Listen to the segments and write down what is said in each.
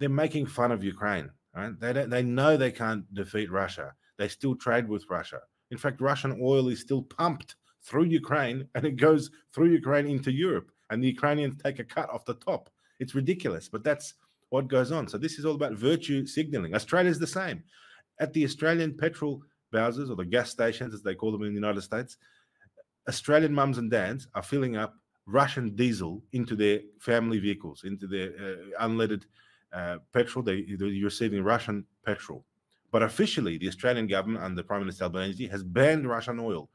they're making fun of Ukraine. Right? They know they can't defeat Russia. They still trade with Russia. In fact, Russian oil is still pumped through Ukraine, and it goes through Ukraine into Europe, and the Ukrainians take a cut off the top. It's ridiculous, but that's what goes on. So this is all about virtue signaling. Australia's the same. At the Australian petrol houses, or the gas stations, as they call them in the United States, Australian mums and dads are filling up Russian diesel into their family vehicles, into their unleaded petrol. They're receiving Russian petrol. But officially, the Australian government under Prime Minister Albanese has banned Russian oil.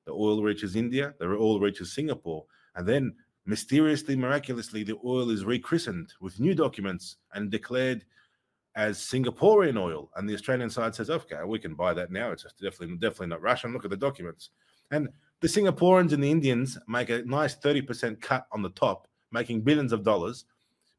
The oil reaches India, the oil reaches Singapore, and then mysteriously, miraculously, the oil is rechristened with new documents and declared as Singaporean oil. And the Australian side says, okay, we can buy that now. It's just definitely not Russian. Look at the documents. And the Singaporeans and the Indians make a nice 30% cut on the top, making billions of dollars,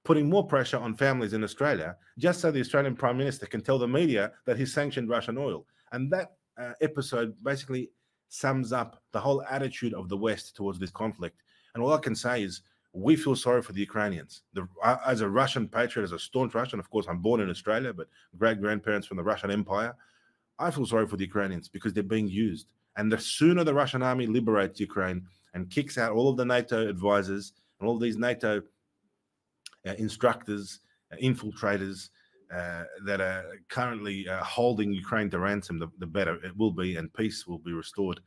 putting more pressure on families in Australia, just so the Australian Prime Minister can tell the media that he's sanctioned Russian oil. And that episode basically sums up the whole attitude of the West towards this conflict. And all I can say is we feel sorry for the Ukrainians. As a Russian patriot, as a staunch Russian, of course, I'm born in Australia, but great-grandparents from the Russian Empire, I feel sorry for the Ukrainians because they're being used. And the sooner the Russian army liberates Ukraine and kicks out all of the NATO advisors and all of these NATO instructors, infiltrators that are currently holding Ukraine to ransom, the better it will be, and peace will be restored.